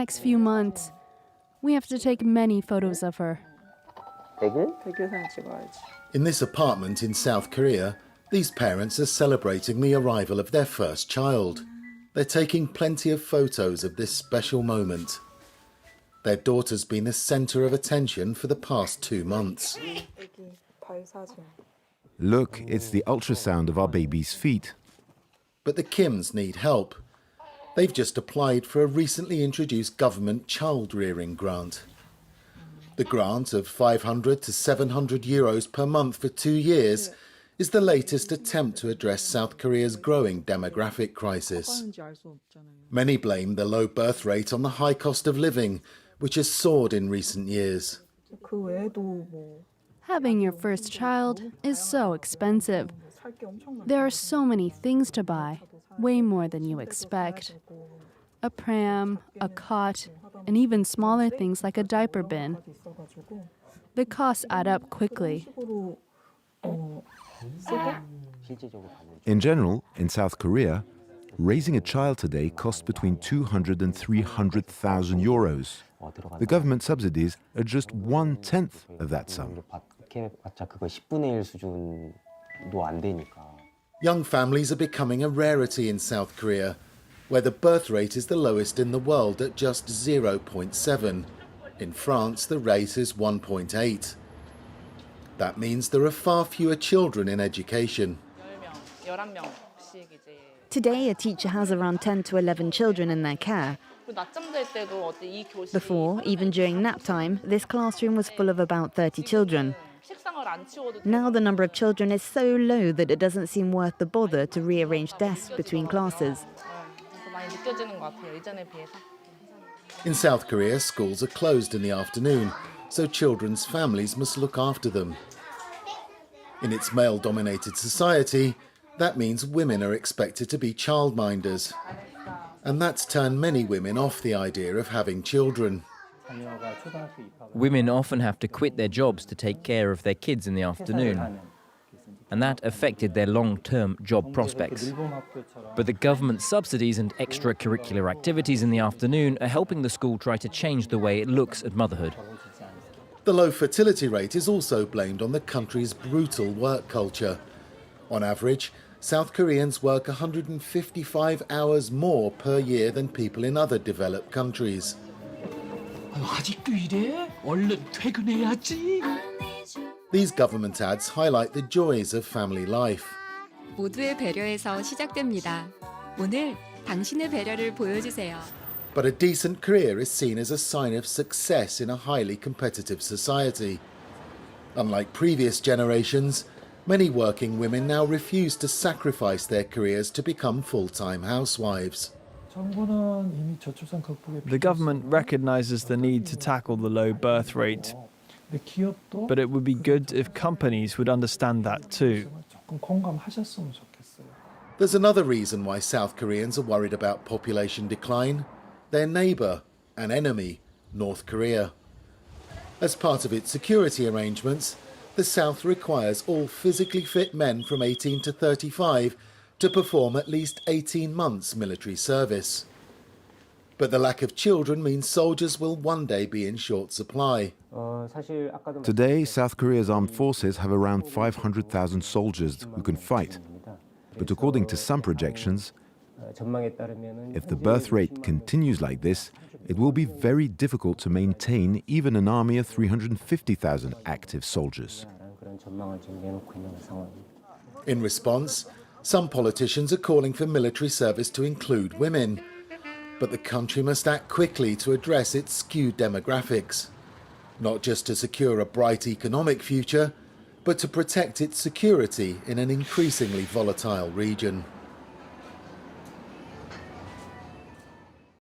next few months. We have to take many photos of her. In this apartment in South Korea, these parents are celebrating the arrival of their first child. They're taking plenty of photos of this special moment. Their daughter's been the centre of attention for the past 2 months. Look, it's the ultrasound of our baby's feet. But the Kims need help. They've just applied for a recently introduced government child-rearing grant. The grant of 500 to 700 euros per month for 2 years is the latest attempt to address South Korea's growing demographic crisis. Many blame the low birth rate on the high cost of living, which has soared in recent years. Having your first child is so expensive. There are so many things to buy, way more than you expect. A pram, a cot, and even smaller things like a diaper bin. The costs add up quickly. In general, in South Korea, raising a child today costs between 200 and 300,000 euros. The government subsidies are just 1/10 of that sum. Young families are becoming a rarity in South Korea, where the birth rate is the lowest in the world at just 0.7. In France, the rate is 1.8. That means there are far fewer children in education. Today, a teacher has around 10 to 11 children in their care. Before, even during nap time, this classroom was full of about 30 children. Now the number of children is so low that it doesn't seem worth the bother to rearrange desks between classes. In South Korea, schools are closed in the afternoon, so children's families must look after them. In its male-dominated society, that means women are expected to be childminders. And that's turned many women off the idea of having children. Women often have to quit their jobs to take care of their kids in the afternoon, and that affected their long-term job prospects. But the government subsidies and extracurricular activities in the afternoon are helping the school try to change the way it looks at motherhood. The low fertility rate is also blamed on the country's brutal work culture. On average, South Koreans work 155 hours more per year than people in other developed countries. These government ads highlight the joys of family life. 모두의 배려에서 시작됩니다. 오늘 당신의 배려를 보여주세요. But a decent career is seen as a sign of success in a highly competitive society. Unlike previous generations, many working women now refuse to sacrifice their careers to become full-time housewives. The government recognises the need to tackle the low birth rate, but it would be good if companies would understand that too. There's another reason why South Koreans are worried about population decline. Their neighbour and enemy, North Korea. As part of its security arrangements, the South requires all physically fit men from 18 to 35 to perform at least 18 months military service. But the lack of children means soldiers will one day be in short supply. Today, South Korea's armed forces have around 500,000 soldiers who can fight. But according to some projections, if the birth rate continues like this, it will be very difficult to maintain even an army of 350,000 active soldiers. In response, some politicians are calling for military service to include women. But the country must act quickly to address its skewed demographics, not just to secure a bright economic future, but to protect its security in an increasingly volatile region.